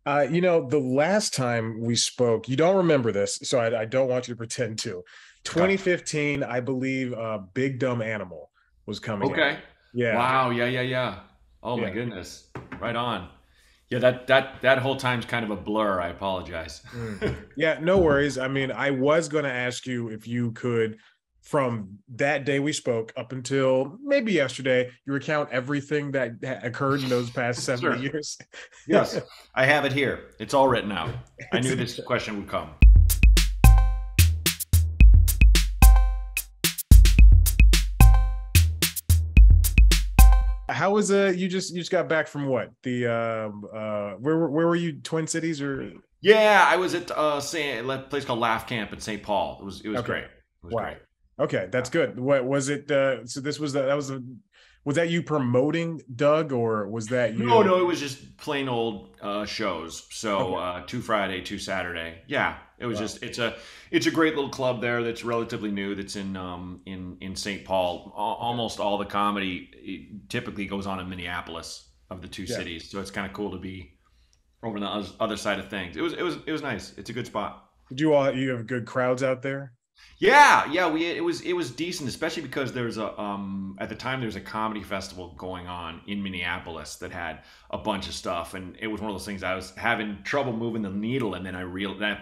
The last time we spoke, you don't remember this, so I don't want you to pretend to. Okay. 2015, I believe, Big Dumb Animal was coming out. Okay. Yeah, Wow. Yeah. Yeah. Yeah. Oh my yeah. goodness. Right on. Yeah. That whole time's kind of a blur. I apologize. Mm. Yeah, no worries. I mean, I was going to ask you if you could, from that day we spoke up until maybe yesterday, you recount everything that occurred in those past 70 Sure. years. Yes. I have it here. It's all written out. I It's knew this question would come. How was you just got back from what? The where were you? Twin Cities or Yeah, I was at a place called Laugh Camp in St. Paul. It was okay. great. It was Wow. great. Okay, that's Yeah. good. What was it? So this was was that you promoting Doug, or was that No, you? no, it was just plain old shows. So Okay. two Friday, two Saturday. Yeah, it was Wow. just it's a great little club there that's relatively new. That's in St. Paul. Okay. Almost all the comedy typically goes on in Minneapolis of the two Yeah. cities. So it's kind of cool to be over on the other side of things. It was nice. It's a good spot. Did you have good crowds out there? Yeah, yeah, it was decent, especially because there's a at the time there's a comedy festival going on in Minneapolis that had a bunch of stuff, and it was one of those things I was having trouble moving the needle, and then I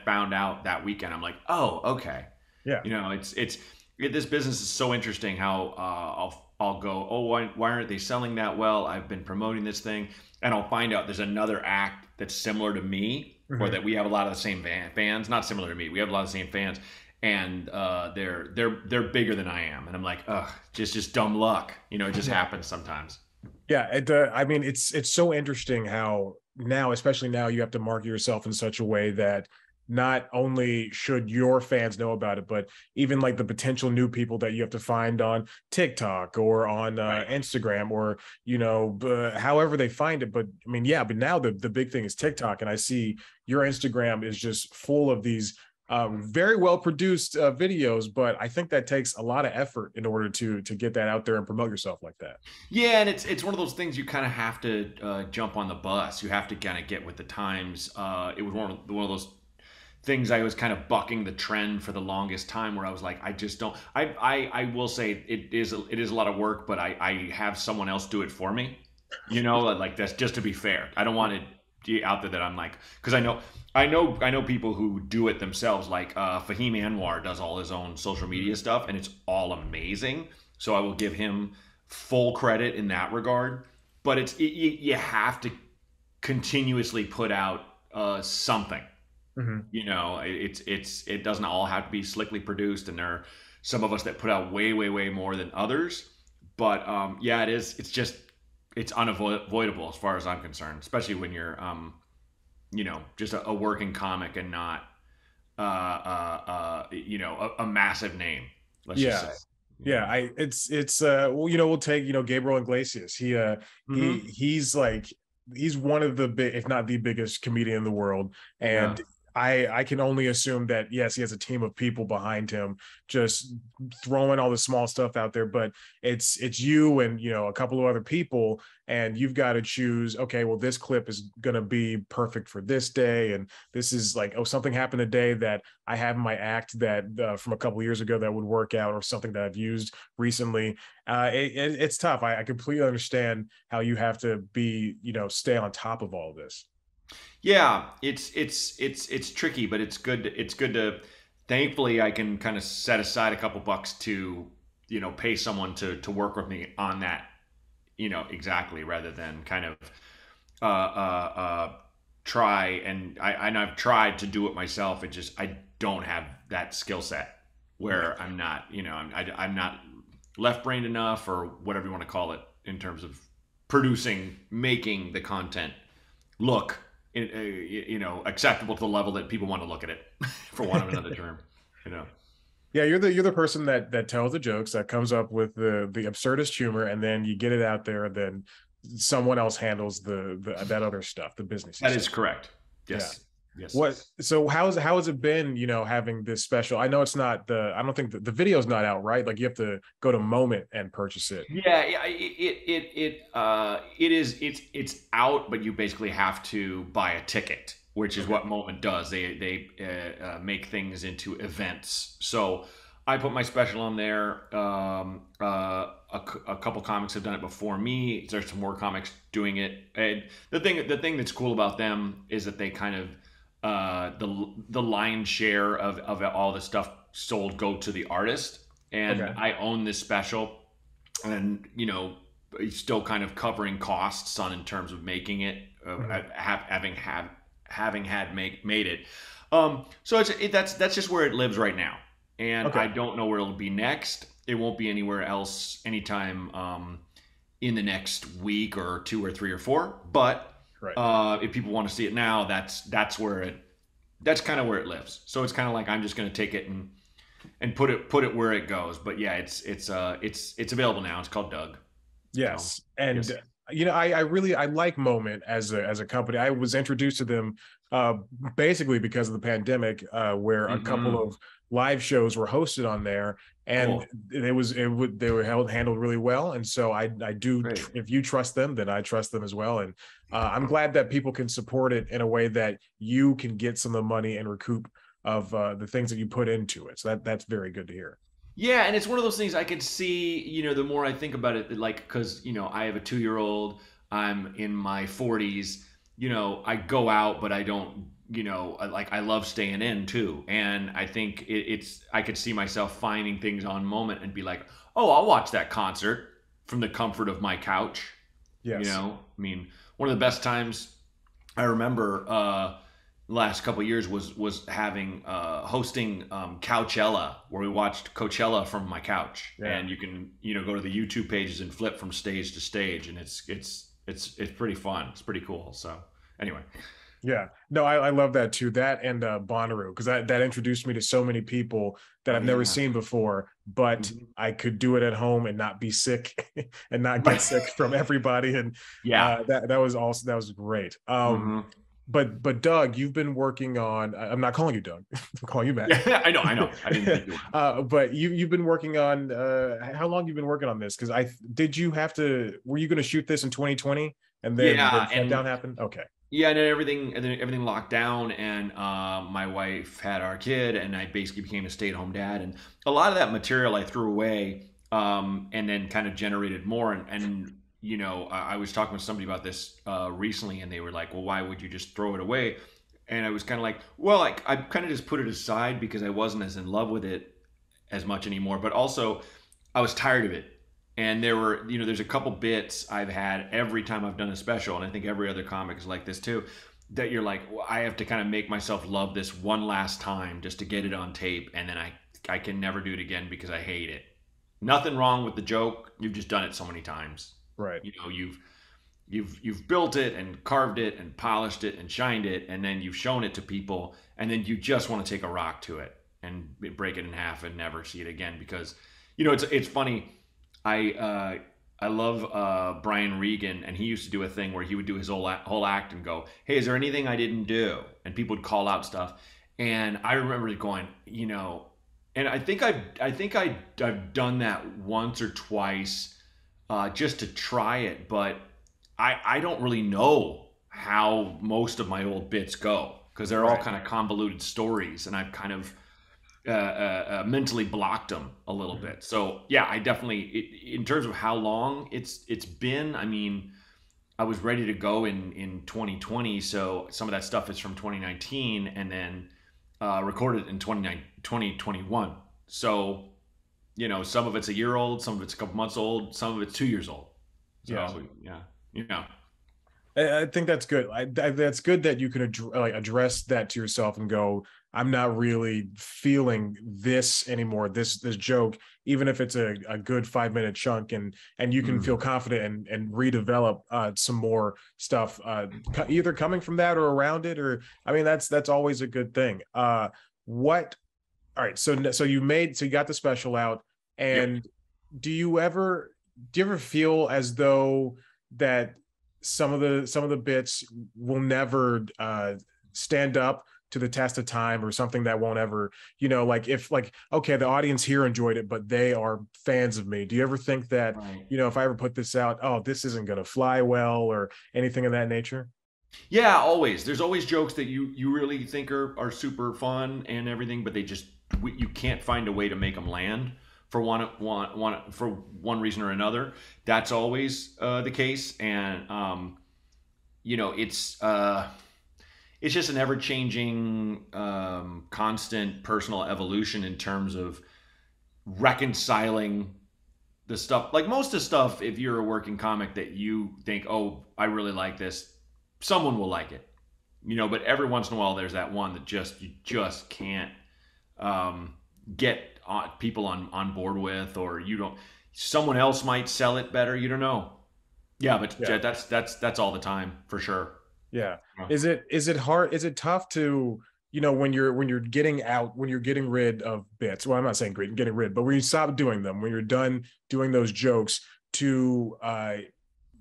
found out that weekend. I'm like, oh, okay, Yeah. this business is so interesting. How I'll go, oh, why aren't they selling that well? I've been promoting this thing, and I'll find out there's another act that's similar to me, or Hmm. that we have a lot of the same fans. Not similar to me, we have a lot of the same fans, and they're bigger than I am, and I'm like, ugh, just dumb luck. It just Yeah. happens sometimes. Yeah. I mean, it's so interesting how now, especially now, you have to market yourself in such a way that not only should your fans know about it, but even like the potential new people that you have to find on TikTok or on Right. Instagram or however they find it. But I mean, yeah, but now the big thing is TikTok, and I see your Instagram is just full of these very well produced videos. But I think that takes a lot of effort in order to get that out there and promote yourself like that. Yeah, and it's one of those things you kind of have to jump on the bus. You have to kind of get with the times. It was one of those things I was kind of bucking the trend for the longest time, where I was like, I just don't. I will say it is a lot of work, but I have someone else do it for me. Like that's just to be fair. I don't want it out there that I'm like, because I know people who do it themselves. Like Fahim Anwar does all his own social media stuff, and it's all amazing. So I will give him full credit in that regard. But you have to continuously put out something. Mhm. It doesn't all have to be slickly produced, and there are some of us that put out way, way, way more than others. But yeah, it is. It's unavoidable as far as I'm concerned, especially when you're just a working comic and not a massive name. Let's just Yeah. say. Yeah, I it's well, we'll take, Gabriel Iglesias. Mm-hmm. He's one of the big, if not the biggest comedian in the world. Yeah. And I can only assume that yes, he has a team of people behind him just throwing all the small stuff out there, but it's you and a couple of other people, and you've got to choose, okay, well, this clip is gonna be perfect for this day, and this is like, oh, something happened today that I have in my act that from a couple of years ago that would work out, or something that I've used recently. It's tough. I completely understand how you have to be, stay on top of all of this. Yeah, it's tricky, but it's good to. Thankfully, I can kind of set aside a couple bucks to pay someone to work with me on that. Exactly, rather than kind of try, and I've tried to do it myself. I don't have that skill set Yeah. where I'm not I'm not left brained enough, or whatever you want to call it, in terms of making the content look acceptable to the level that people want to look at it, for want of another term. You know. Yeah, you're the person that tells the jokes, that comes up with the absurdist humor, and then you get it out there, and then someone else handles the that other stuff, the businessy That is stuff. correct. Yeah. Yes. What, Yes. so how has it been, having this special? I know it's not I don't think the video's not out, right? Like you have to go to Moment and purchase it. Yeah, yeah, it is it's out, but you basically have to buy a ticket, which is Okay. what Moment does. They make things into events. So I put my special on there. A couple comics have done it before me. There's some more comics doing it. And the thing that's cool about them is that they kind of the lion's share of all the stuff sold go to the artist, and Okay. I own this special, and still kind of covering costs on in terms of making it, Mhm. having had made it. So that's just where it lives right now, and Okay. I don't know where it'll be next. It won't be anywhere else anytime in the next week or two or three or four. But Right. if people want to see it now, that's kind of where it lives. So it's kind of like I'm just going to take it and put it where it goes. But yeah, it's available now. It's called Doug. So Yes. And yes. I really I like Moment as a company. I was introduced to them uh basically because of the pandemic, where a couple Hmm. of live shows were hosted on there, and Cool. they were handled really well. And so I do Great. if you trust them, then I trust them as well. And I'm glad that people can support it in a way that you can get some of the money and recoup of the things that you put into it. So that's very good to hear. Yeah, and it's one of those things I could see, the more I think about it, like, because, I have a 2-year-old, I'm in my 40s, I go out, but I don't, I love staying in too. And I think I could see myself finding things on Moment and be like, oh, I'll watch that concert from the comfort of my couch. Yes. I mean, one of the best times I remember last couple of years was having hosting Couchella, where we watched Coachella from my couch, Yeah. and you can go to the YouTube pages and flip from stage to stage, and it's pretty fun. It's pretty cool. So anyway, Yeah, no, I love that too. That and Bonnaroo, because that introduced me to so many people that oh I've never yeah. seen before, but Mhm. I could do it at home and not be sick and not get sick from everybody. And Yeah. that was also that was great. Hmm. But Doug, you've been working on. I'm not calling you Doug. I'm calling you Matt. Yeah, I know. I know. I didn't think you were. But you've been working on. How long you been working on this? Because I did you have to? Were you going to shoot this in 2020 and then the Yeah, shutdown and happened? Okay. yeah, and then everything locked down, and my wife had our kid, and I basically became a stay-at-home dad, and a lot of that material I threw away, and then kind of generated more, and I was talking with somebody about this recently, and they were like, well, why would you just throw it away? And I was kind of like, well, I kind of just put it aside because I wasn't as in love with it as much anymore, but also I was tired of it. And there's a couple bits I've had every time I've done a special, and I think every other comic is like this too, that you're like, well, I have to kind of make myself love this one last time just to get it on tape, and then I can never do it again because I hate it. Nothing wrong with the joke. You've just done it so many times. Right. You've built it and carved it and polished it and shined it, and then you've shown it to people, and then you just want to take a rock to it and break it in half and never see it again because it's funny. I love Brian Regan, and he used to do a thing where he would do his whole act and go, "Hey, is there anything I didn't do?" And people would call out stuff, and I remember going, and I've done that once or twice, just to try it, but I don't really know how most of my old bits go because they're all Right. kind of convoluted stories, and I've kind of mentally blocked them a little Mhm. bit. So yeah, I definitely, in terms of how long it's been. I mean, I was ready to go in 2020, so some of that stuff is from 2019, and then recorded in 2021. So some of it's a year old, some of it's a couple months old, some of it's 2 years old. Yeah. So yeah, yeah, I think that's good. That's good that you can address that to yourself and go, I'm not really feeling this anymore. This joke, even if it's a good 5 minute chunk, and you can feel mm, confident and redevelop some more stuff, either coming from that or around it. Or I mean, that's always a good thing. What? All right. So you got the special out, yep. and do you ever do you ever feel as though that some of the bits will never stand up to the test of time, or something that won't ever, like, if, like, okay, the audience here enjoyed it, but they are fans of me. Do you ever think that, Right. if I ever put this out, oh, this isn't going to fly well, or anything of that nature? Yeah, always. There's always jokes that you really think are super fun and everything, but they just you can't find a way to make them land for one reason or another. That's always the case, and you know, it's just an ever changing, constant personal evolution in terms of reconciling the stuff. Like most of the stuff, if you're a working comic that you think, oh, I really like this, someone will like it, you know. But every once in a while, there's that one that you just can't get people on board with, or you don't. Someone else might sell it better. You don't know. Yeah, but Yeah. that's all the time for sure. Yeah. Yeah. Is it hard? Is it tough to, when you're getting out, when you're getting rid of bits? Well, I'm not saying getting rid, but when you stop doing them, when you're done doing those jokes, to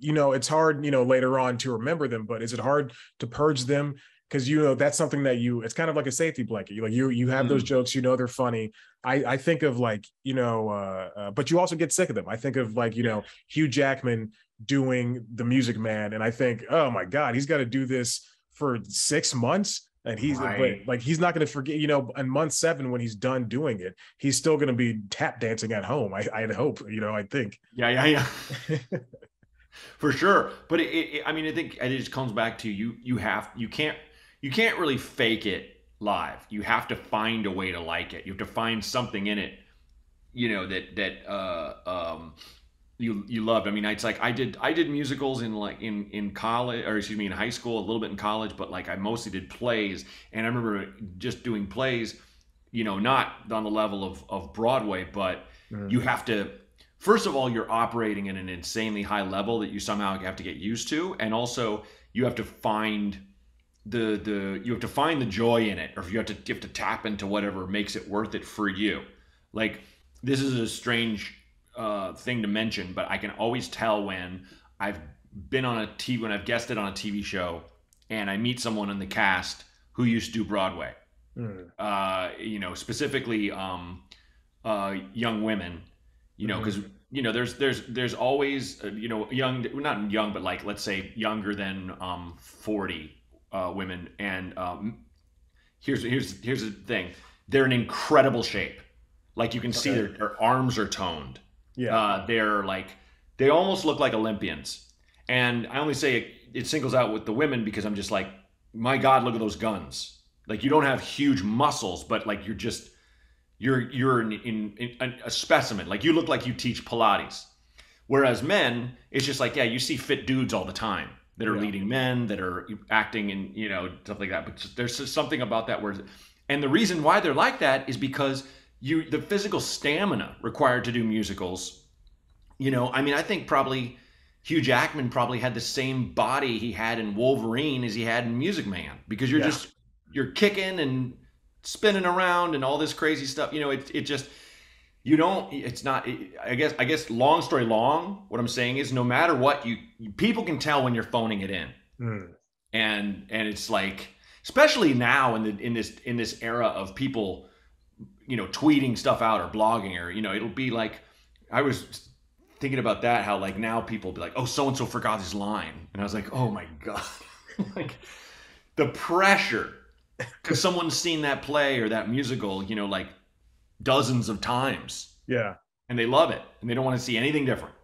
it's hard, later on to remember them, but is it hard to purge them? Because that's something that it's kind of like a safety blanket. You have those Mm, jokes, they're funny. I think of, like, but you also get sick of them. I think of, like, yeah. Hugh Jackman doing The Music Man, and I think, oh my God, he's got to do this for 6 months, and but, Right. like, he's not going to forget, in month 7, when he's done doing it, he's still going to be tap dancing at home. I'd hope, I think. Yeah, yeah, yeah. For sure. But I mean, I think it just comes back to you can't really fake it live. You have to find a way to like it. You have to find something in it, you know, you loved. I mean, it's like I did musicals in college, or excuse me, in high school, a little bit in college, but like I mostly did plays. And I remember just doing plays, you know, not on the level of Broadway, but Mhm. you have to, first of all, you're operating at an insanely high level that you somehow have to get used to, and also you have to find you have to find the joy in it, or if you have to tap into whatever makes it worth it for you. Like, this is a strange thing to mention, but I can always tell when I've been on a TV, when I've guested on a TV show, and I meet someone in the cast who used to do Broadway. Mhm. You know, specifically young women. You know, because Mhm. there's always you know, young, not young, but like, let's say younger than 40 women, and here's the thing: they're in incredible shape. Like, you can see Okay. their arms are toned. Yeah. They're like, they almost look like Olympians. And I only say it singles out with the women because I'm just like, my God, look at those guns. Like, you don't have huge muscles, but like, you're in a specimen. Like, you look like you teach Pilates. Whereas men, it's just like, yeah, you see fit dudes all the time that are Yeah. leading men, that are acting, and, you know, stuff like that. But there's just something about that where, and the reason why they're like that is because the physical stamina required to do musicals. You know, I mean, I think probably Hugh Jackman probably had the same body he had in Wolverine as he had in Music Man, because Yeah. you're kicking and spinning around and all this crazy stuff. You know, it just, you don't, it's not, I guess long story long, what I'm saying is, no matter what, people can tell when you're phoning it in. Mhm. And it's like, especially now in this era of people, you know, tweeting stuff out or blogging, or, you know, it'll be like, I was thinking about that, how like now people be like, oh, so and so forgot his line, and I was like, oh my God. Like, the pressure, because someone's seen that play or that musical, you know, like dozens of times, Yeah. and they love it, and they don't want to see anything different.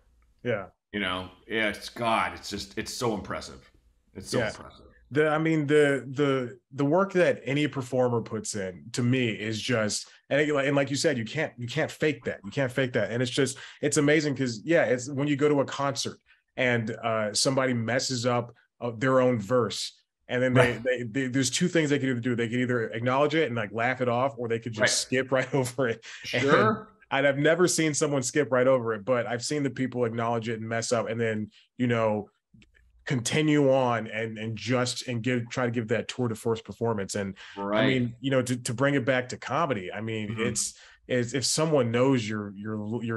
Yeah. You know, yeah, it's God, it's just, it's so impressive. It's so Yeah. impressive. I mean, the work that any performer puts in, to me, is just, and like you said, you can't fake that. You can't fake that. And it's amazing, because, yeah, it's when you go to a concert and somebody messes up their own verse, and then Right. there's two things they could either do. They could either acknowledge it and like laugh it off, or they could Right. just skip right over it. And Sure. I've never seen someone skip right over it, but I've seen the people acknowledge it and mess up, and then, continue on, and try to give that tour de force performance. And I Right. mean, to bring it back to comedy, I mean, Mhm. it's if someone knows your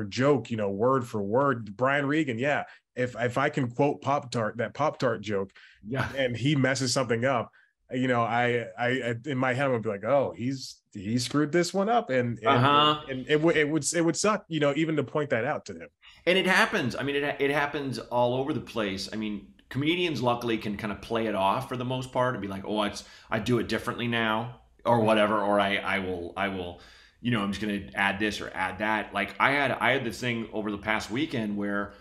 joke, word for word. Brian Regan, yeah, if I can quote Pop Tart, that Pop Tart joke, Yeah. and he messes something up, I in my head I would be like, oh, he screwed this one up, Uh-huh. and it would suck, even to point that out to him. And it happens. I mean, it happens all over the place. I mean, comedians luckily can kind of play it off for the most part and be like, "Oh, I do it differently now," or whatever, or I will, I'm just gonna add this or add that. Like I had this thing over the past weekend where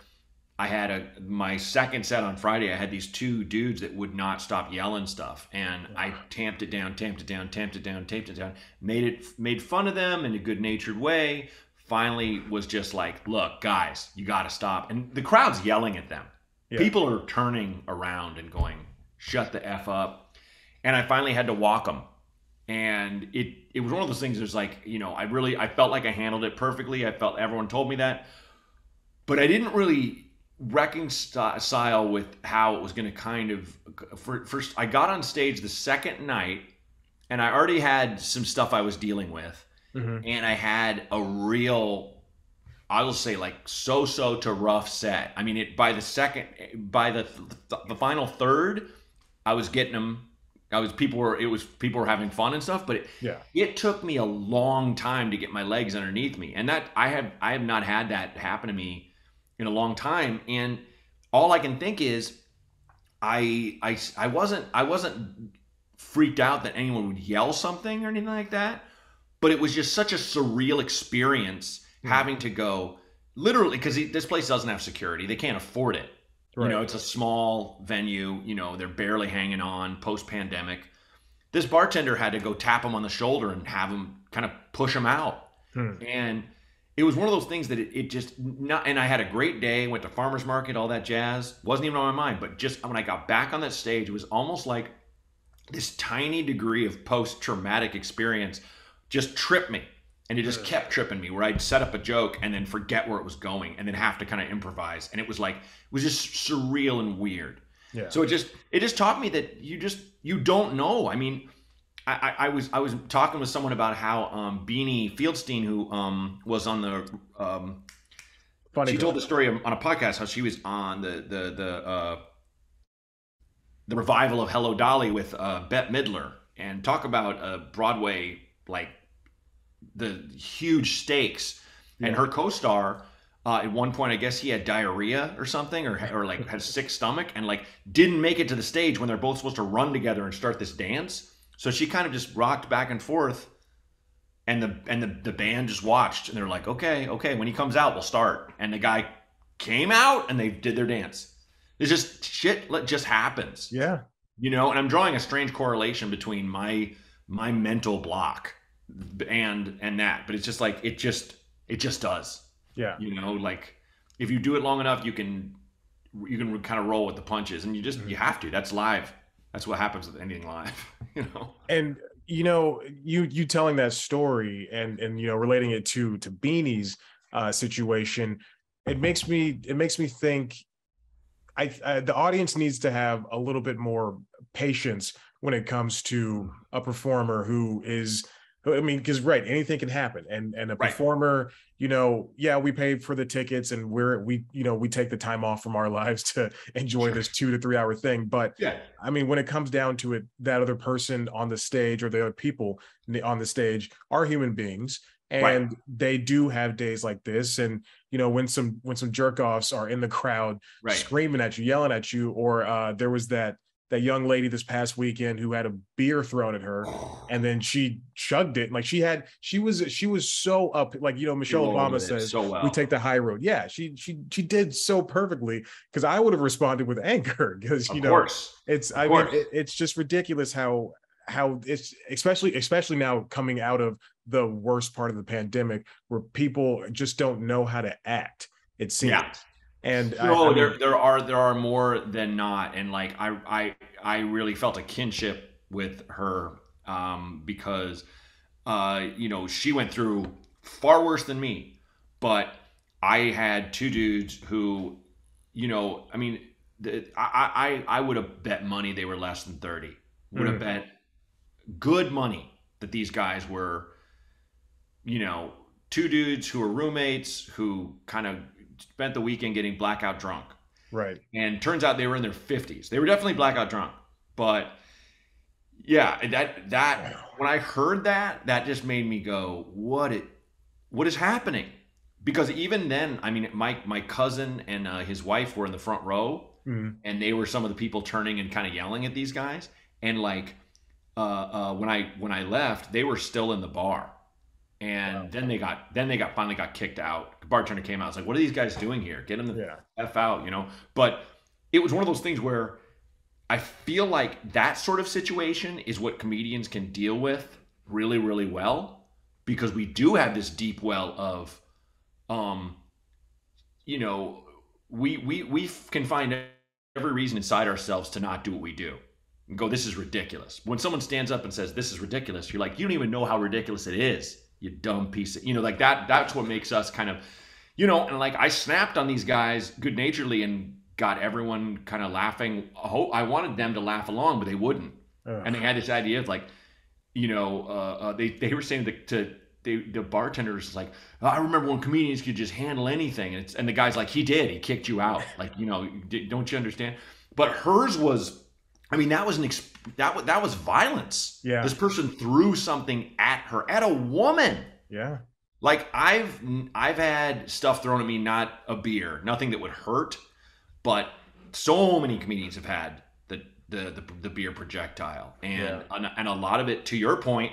I had my second set on Friday. I had these two dudes that would not stop yelling stuff, and I tamped it down, tamped it down, tamped it down, tamped it down, made fun of them in a good natured way. Finally, was just like, "Look, guys, you got to stop!" And the crowd's yelling at them. Yeah. People are turning around and going, "Shut the f up!" And I finally had to walk them. And it was one of those things. There's like, I felt like I handled it perfectly. I felt everyone told me that, but I didn't really reconcile with how it was going to kind of first. I got on stage the second night and I already had some stuff I was dealing with, Hmm. and I had a real, I will say, like so to rough set. I mean, by the final third, I was getting them. People were having fun and stuff, but Yeah. it took me a long time to get my legs underneath me, and that I have not had that happen to me in a long time. And all I can think is I wasn't freaked out that anyone would yell something or anything like that, but it was just such a surreal experience Hmm. having to go literally because this place doesn't have security. They can't afford it. Right. It's a small venue. They're barely hanging on post pandemic. This bartender had to go tap him on the shoulder and have him kind of push him out. Hmm. And it was one of those things that it just not. And I had a great day. Went to farmers market, all that jazz. Wasn't even on my mind. But just when I got back on that stage, it was almost like this tiny degree of post traumatic experience just tripped me. And it just Hmm. kept tripping me where I'd set up a joke and then forget where it was going and then have to kind of improvise. And it was like, it was just surreal and weird. Yeah. So it just taught me that you don't know. I mean, I was talking with someone about how Beanie Fieldstein, who was on Funny she told girl. the story on a podcast how she was on the revival of Hello Dolly with Bette Midler, and talk about Broadway, like the huge stakes. And Yeah. her co-star, at one point, I guess he had diarrhea or something, or like had a sick stomach, and like didn't make it to the stage when they're both supposed to run together and start this dance. So she kind of just rocked back and forth, and the band just watched, and they're like, okay, okay, when he comes out, we'll start. And the guy came out, and they did their dance. It's just shit that just happens, Yeah. And I'm drawing a strange correlation between my mental block and that, but it's just like it just does. Yeah. Like if you do it long enough, you can kind of roll with the punches, and you Mhm. have to. That's live. That's what happens with anything live. you know. And you telling that story and relating it to Beanie's situation, it makes me think the audience needs to have a little bit more patience when it comes to a performer I mean, because right, anything can happen, and a Right. performer, yeah, we pay for the tickets, and we take the time off from our lives to enjoy Sure. this 2 to 3 hour thing. But Yeah. I mean, when it comes down to it, that other person on the stage or the other people on the stage are human beings, Right. and they do have days like this. And when some jerk offs are in the crowd Right. screaming at you, yelling at you, or there was that young lady this past weekend who had a beer thrown at her, and then she chugged it. Like she was so up. Like She Michelle rolled Obama with it says, so we well. take the high road. Yeah, she did so perfectly, because I would have responded with anger, because Of course. it's, Of I mean, course. it's just ridiculous how it's, especially now coming out of the worst part of the pandemic, where people just don't know how to act, it Yeah. seems. And I No, mean, there are more than not, and like I really felt a kinship with her, because she went through far worse than me, but I had two dudes who, I mean, I would have bet money they were less than 30. Would have mm, bet good money that these guys were, you know, two dudes who were roommates who kind of spent the weekend getting blackout drunk. right. And turns out they were in their 50s. They were definitely blackout drunk, but Yeah, and that when I heard that, that just made me go, what is happening? Because even then, I mean, my cousin and his wife were in the front row, Mhm. and they were some of the people turning and kind of yelling at these guys. And like when I left, they were still in the bar, and Wow. then they finally got kicked out. The bartender came out. It's like, what are these guys doing here? Get them the Yeah. f out, you know. But it was one of those things where I feel like that sort of situation is what comedians can deal with really, really well, because we do have this deep well of, um, you know, we can find every reason inside ourselves to not do what we do and go, this is ridiculous. When someone stands up and says, this is ridiculous, you're like, you don't even know how ridiculous it is, you dumb piece of, like that. That's what makes us kind of, and like I snapped on these guys good naturedly and got everyone kind of laughing. I wanted them to laugh along, but they wouldn't. And they Ugh. had this idea of like, they were saying the bartender's like, "Oh, I remember when comedians could just handle anything," and the guy's like, he did, he kicked you out, like, don't you understand? But hers was, I mean, that was that was violence. Yeah. This person threw something at a woman. Yeah. Like I've had stuff thrown at me, not a beer, nothing that would hurt, but so many comedians have had the beer projectile, Yeah. and a lot of it, to your point,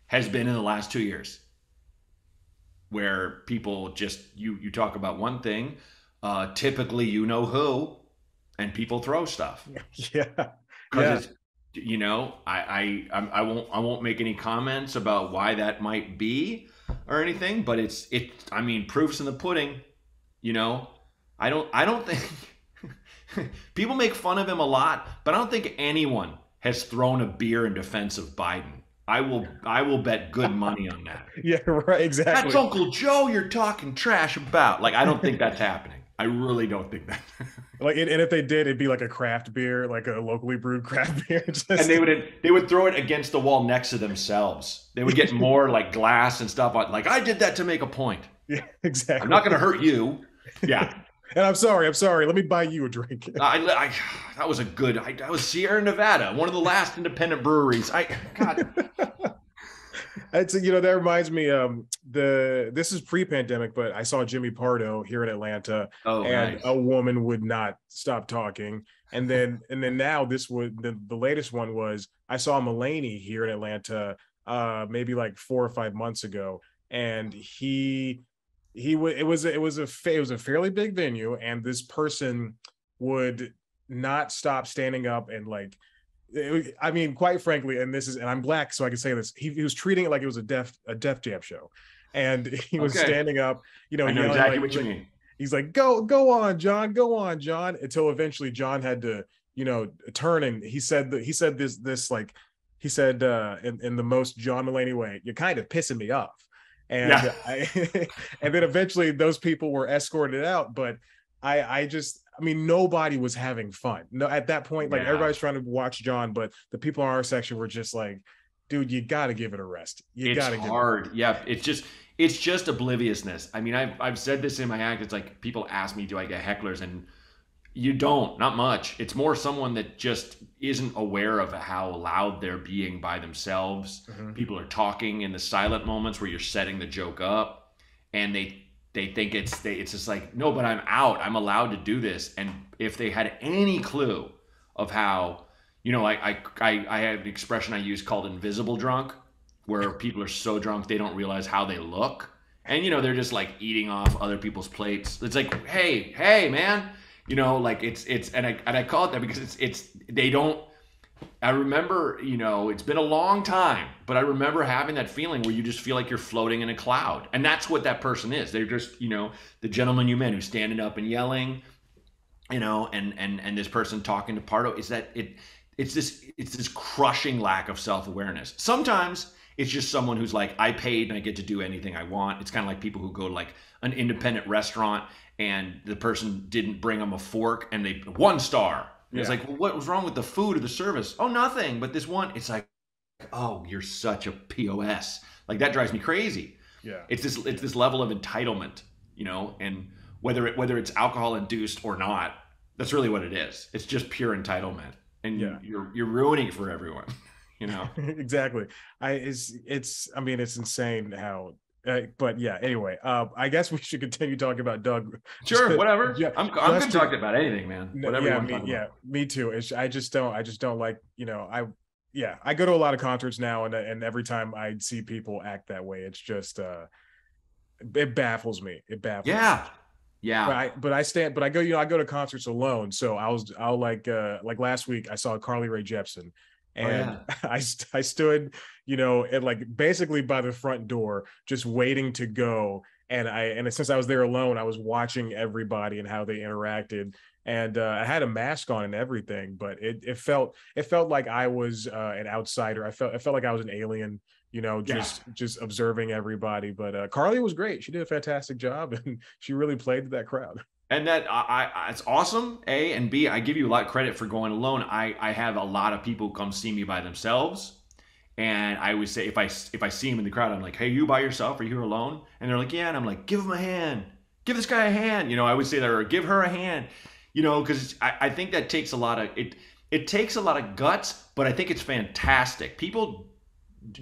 has been in the last 2 years, where people just, you talk about one thing, typically who, and people throw stuff Yeah. Yeah. because it's, I won't make any comments about why that might be or anything, but I mean, proof's in the pudding. you know I don't think people make fun of him a lot, but I don't think anyone has thrown a beer in defense of Biden. I will bet good money on that. Yeah. Right. That's Exactly. Uncle Joe you're talking trash about. Like, I don't think that's happening. I really don't think that. Like, and if they did, it'd be like a craft beer, like a locally brewed craft beer. And Just they would throw it against the wall next to themselves. They would get more like glass and stuff on. Like, I did that to make a point. yeah. I'm Exactly. not going to hurt you. Yeah. And I'm sorry. I'm sorry. Let me buy you a drink. That was a good. I was Sierra Nevada, one of the last independent breweries. God. It's that reminds me. This is pre-pandemic, but I saw Jimmy Pardo here in Atlanta, Oh, and nice. a woman would not stop talking. And then now the latest one was I saw Mulaney here in Atlanta, maybe like 4 or 5 months ago, and it was a fairly big venue, and this person would not stop standing up and like I mean, quite frankly, and I'm black, so I can say this. He was treating it like it was a Def Jam show, and he was Okay. standing up, I know yelling exactly like, what you mean. he's like, go on, John, until eventually John had to, turn, and he said this like he said in the most John Mulaney way, "You're kind of pissing me off," Yeah. and and then eventually those people were escorted out, but I mean, nobody was having fun. No, at that point, like Yeah. everybody's trying to watch John, but the people in our section were just like, dude, you got to give it a rest. You It's got to give it. hard. Yeah, it's just obliviousness. I mean, I've said this in my act. It's like people ask me, do I get hecklers? And you don't, not much. It's more someone that just isn't aware of how loud they're being by themselves. Mhm. People are talking in the silent moments where you're setting the joke up, and they think it's just like, no, but I'm out. I'm allowed to do this. And if they had any clue of how, I have an expression I use called invisible drunk, where people are so drunk they don't realize how they look, and they're just like eating off other people's plates. It's like, hey, man, like it's and I call it that because it's they don't. I remember, it's been a long time, but I remember having that feeling where you just feel like you're floating in a cloud. And that's what that person is. They're just, the gentleman you met who's standing up and yelling, and this person talking to Pardo, is that it's this crushing lack of self-awareness. Sometimes it's just someone who's like, I paid and I get to do anything I want. It's kind of like people who go to like an independent restaurant and the person didn't bring them a fork and they 1 star. And it's Yeah. like, well, what was wrong with the food or the service? Oh, nothing. But this one, it's like, oh, you're such a POS. Like, that drives me crazy. Yeah. It's this level of entitlement, and whether it's alcohol induced or not, that's really what it is. It's just pure entitlement, and Yeah. you're ruining it for everyone. you know. Exactly. It's I mean it's insane how but yeah, anyway, I guess we should continue talking about Doug. Sure, whatever. I'm good Just to talking about anything, man. Whatever you want to talk about. yeah, me too. I just don't like, yeah, I go to a lot of concerts now, and every time I see people act that way, it's just it baffles me. It baffles me. Yeah, yeah. But I go, I go to concerts alone. So I'll like last week I saw Carly Rae Jepsen, Oh and yeah. I stood, at like basically by the front door, just waiting to go. And since I was there alone, I was watching everybody and how they interacted. And I had a mask on and everything, but it felt like I was an outsider. It felt like I was an alien, Yeah. just observing everybody. But Carly was great. She did a fantastic job, and she really played to that crowd. And that it's awesome. A and B. I give you a lot of credit for going alone. I have a lot of people come see me by themselves, and I would say if I see them in the crowd, I'm like, hey, you by yourself? Are you here alone? And they're like, yeah. And I'm like, give him a hand. Give this guy a hand. I would say that, or give her a hand. Because I think that takes a lot of it. It takes a lot of guts, but I think it's fantastic. People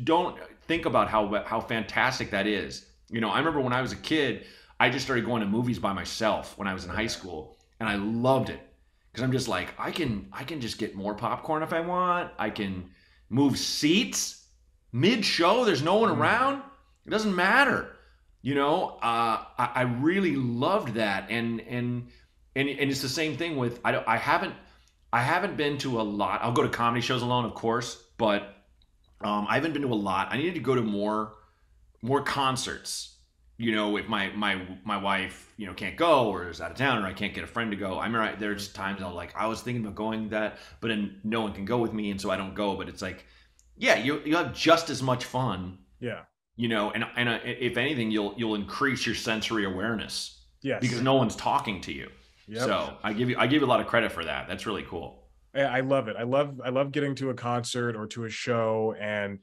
don't think about how fantastic that is. I remember when I was a kid, I just started going to movies by myself when I was in high Yeah. school, and I loved it because I'm just like I can just get more popcorn if I want. I can move seats mid show. There's no one Mm. around. It doesn't matter. I really loved that, and it's the same thing with I haven't been to a lot. I'll go to comedy shows alone, of course, but I haven't been to a lot. I needed to go to more concerts. If my wife can't go or is out of town or I can't get a friend to go. I mean, there's times I was thinking about going that, but then no one can go with me, and so I don't go. But it's like, yeah, you have just as much fun, Yeah. and if anything, you'll increase your sensory awareness because Yes. no one's talking to you. Yep. So I give you a lot of credit for that. That's really cool. I love it. I love getting to a concert or to a show, and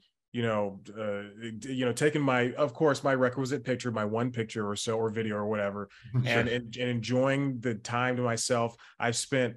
taking my, of course, my requisite picture, my one picture or so, or video or whatever, Sure. and enjoying the time to myself. I've spent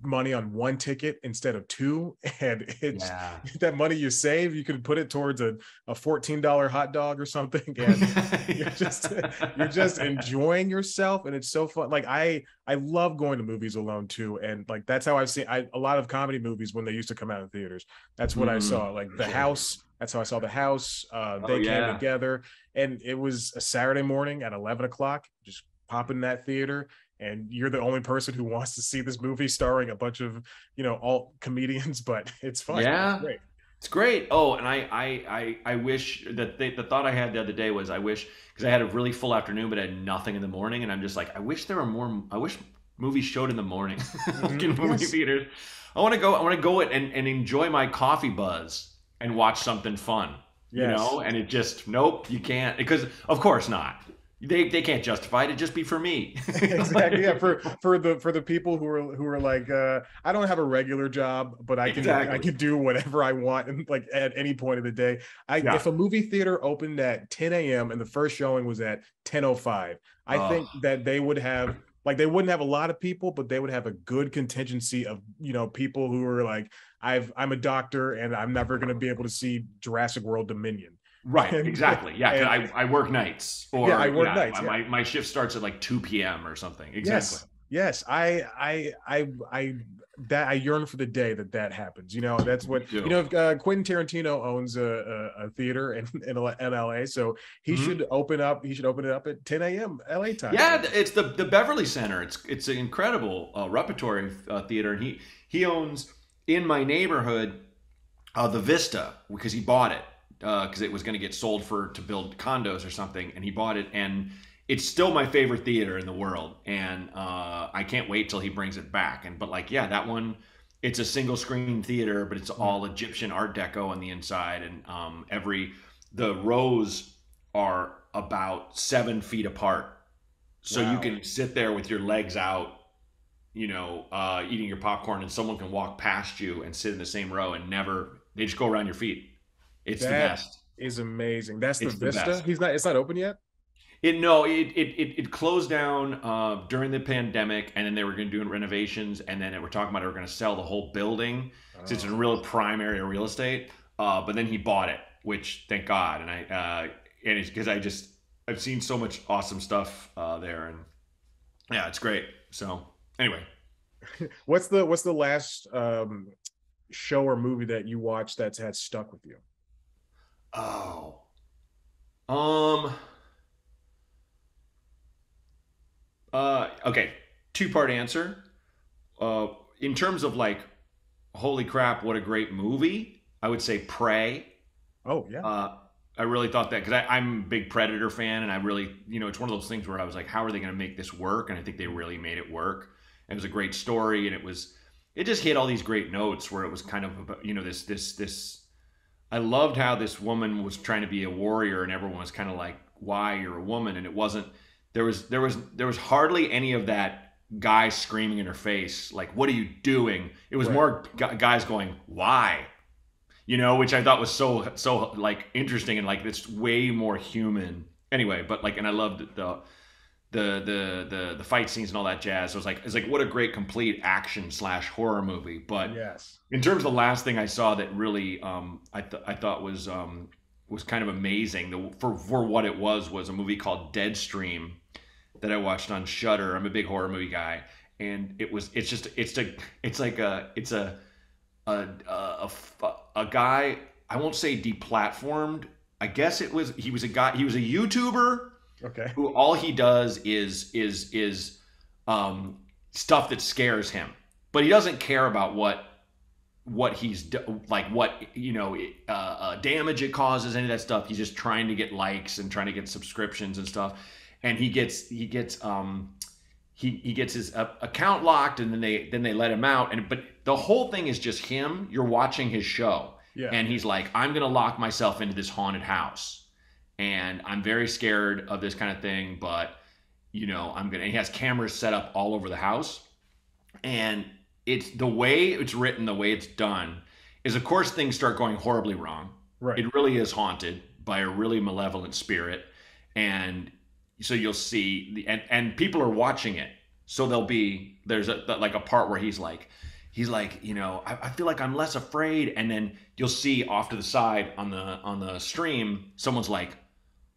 money on one ticket instead of two, and it's Yeah. that money you save, you could put it towards a $14 hot dog or something, and you're just you're just enjoying yourself, and it's so fun. Like I love going to movies alone too, and like that's how I've seen a lot of comedy movies when they used to come out in theaters. That's what I Mm, saw, like The sure. House. That's how I saw The House. Oh They came yeah. together, and it was a Saturday morning at 11 o'clock. Just pop in that theater, and you're the only person who wants to see this movie starring a bunch of alt comedians, but it's fun. It's Yeah. great. It's great. Oh, and I wish that the thought I had the other day was I wish because I had a really full afternoon but I had nothing in the morning, and I'm just like I wish there were more. I wish movies showed in the morning, like in movie Yes. theaters. I want to go and enjoy my coffee buzz and watch something fun. Yes. And it just nope, you can't because of course not. They can't justify it. It'd just be for me. Exactly. Yeah, for the people who are like, I don't have a regular job, but I Exactly. can do whatever I want, and like at any point of the day. Yeah. If a movie theater opened at 10 a.m. and the first showing was at 10:05, I Oh, think that they would have, like, they wouldn't have a lot of people, but they would have a good contingency of people who are like, I'm a doctor and I'm never going to be able to see Jurassic World Dominion. right, and exactly. Yeah, 'cause and I work nights, yeah, I or work yeah, nights. Yeah. my shift starts at like 2 p.m. or something. Exactly. Yes, yes. I yearn for the day that happens. That's Me what too. Quentin Tarantino owns a theater in LA, so he Mhm. should open up. He should open it up at 10 a.m. LA time. Yeah, it's the Beverly Center. It's an incredible repertory theater, and he owns in my neighborhood the Vista because he bought it because it was going to get sold to build condos or something, and he bought it, and it's still my favorite theater in the world, and I can't wait till he brings it back. But like, yeah, that one, it's a single screen theater, but it's Mm. all Egyptian Art Deco on the inside, and the rows are about 7 feet apart, so you Wow. can sit there with your legs out, eating your popcorn, and someone can walk past you and sit in the same row and never. They just go around your feet. It's the That best. is amazing. That's the It's the Vista. best. It's not open yet. It closed down during the pandemic, and then they were going to do renovations, and then they were talking about they were going to sell the whole building since it's a Oh, real prime area real estate. but then he bought it, which thank God. And it's because I've seen so much awesome stuff there, and yeah, it's great. So anyway, What's the last show or movie that you watched that's had stuck with you? oh, um, okay, two-part answer. Uh, in terms of like, holy crap, what a great movie! I would say Prey. Oh yeah. Uh, I really thought that because I'm a big Predator fan, and I really, it's one of those things where I was like, how are they going to make this work? And I think they really made it work. And it was a great story, and it just hit all these great notes where it was kind of about, this. I loved how this woman was trying to be a warrior, and everyone was kind of like, why you're a woman? And it wasn't. There was hardly any of that guy screaming in her face, like, what are you doing? It was Right. more guys going, why? Which I thought was so like interesting and like it's way more human. Anyway, but like, and I loved the fight scenes and all that jazz. So it's like what a great complete action slash horror movie. But Yes. in terms of the last thing I saw that really I thought was kind of amazing for what it was a movie called Deadstream that I watched on Shudder. I'm a big horror movie guy, and it's a guy. I won't say deplatformed. I guess he was a guy. He was a YouTuber Okay. who all he does is stuff that scares him, but he doesn't care about what like what damage it causes, any of that stuff. He's just trying to get likes and trying to get subscriptions and stuff, and he gets his account locked, and then they let him out. But the whole thing is just him. You're watching his show, Yeah. and he's like, I'm gonna lock myself into this haunted house, and I'm very scared of this kind of thing, but I'm gonna. And he has cameras set up all over the house, and it's the way it's written, the way it's done, is of course things start going horribly wrong. Right. It really is haunted by a really malevolent spirit, and so you'll see and people are watching it. So there's like a part where he's like, I feel like I'm less afraid, and then you'll see off to the side on the stream, someone's like,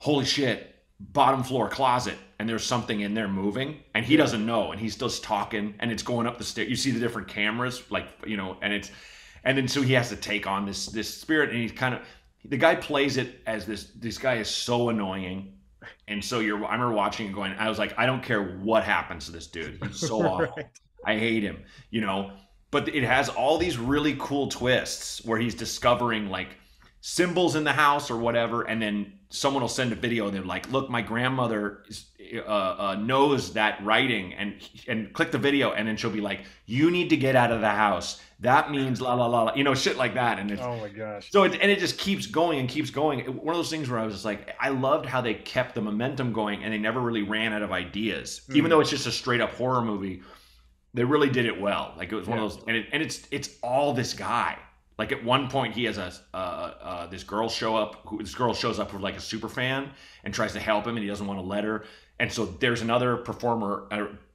holy shit, bottom floor closet, and there's something in there moving, and he Yeah. doesn't know, and he's just talking, and it's going up the stairs. You see the different cameras, like, and then so he has to take on this spirit, and he's kind of, the guy plays it as this guy is so annoying. And so I remember watching and going, I was like, I don't care what happens to this dude. He's so awful. Right. I hate him. But it has all these really cool twists where he's discovering like symbols in the house or whatever, and then someone will send a video and they're like, look, my grandmother knows that writing, and click the video, and then she'll be like, you need to get out of the house, that means la la la, shit like that. And it's Oh my gosh. so it just keeps going and keeps going. One of those things where I was just like, I loved how they kept the momentum going, and they never really ran out of ideas, even though it's just a straight up horror movie. They really did it well. Like, it was one Yeah. of those, and it's all this guy. Like, at one point, he has this girl show up. This girl shows up with like a super fan and tries to help him, and he doesn't want to let her. And so there's another performer,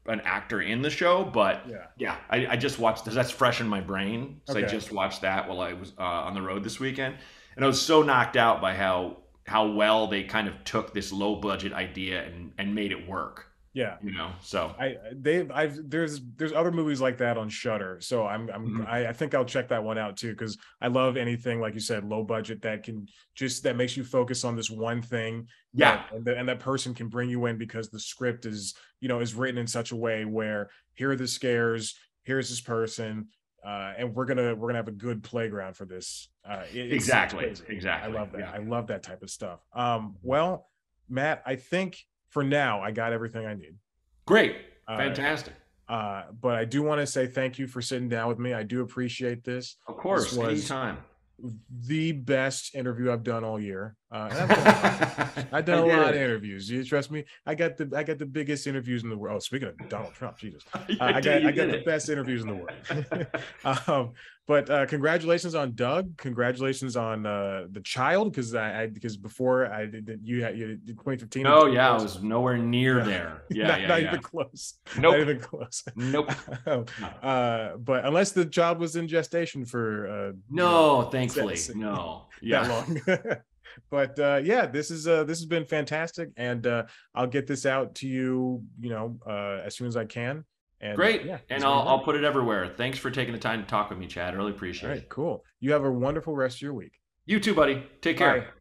an actor in the show. But Yeah. yeah, I just watched. That's fresh in my brain. So I Okay. just watched that while I was on the road this weekend, and I was so knocked out by how well they kind of took this low budget idea and made it work. Yeah. So There's other movies like that on Shudder, so mhm. I think I'll check that one out too, because I love anything like you said, low budget, that makes you focus on this one thing, Yeah, and that person can bring you in because the script is written in such a way where here are the scares, here's this person, and we're gonna have a good playground for this. It's exactly, crazy. I exactly. love that. Yeah. I love that type of stuff. Well, Matt, I think for now I got everything I need. Great. Uh, Fantastic. but I do want to say thank you for sitting down with me. I do appreciate this. Of This course. was Anytime. the best interview I've done all year. And I've done a lot. I've done I a lot of did. interviews. You trust me? I got the biggest interviews in the world. Oh, speaking of Donald Trump, Jesus, I did. I You got did the it. best interviews in the world. But congratulations on Doug. Congratulations on the child, because before I did you did 2015 and No, too yeah, I close. was nowhere near Yeah, there. Yeah, yeah, not yeah. even close. Not Nope. even close. Nope. No. But unless the child was in gestation for No, thankfully. No. that Yeah. long. But yeah, this has been fantastic, and I'll get this out to you, as soon as I can. And Great. yeah, And it's been I'll great. put it everywhere. Thanks for taking the time to talk with me, Chad. I really All appreciate right, it. cool. You have a wonderful rest of your week. You too, buddy. Take Bye. care.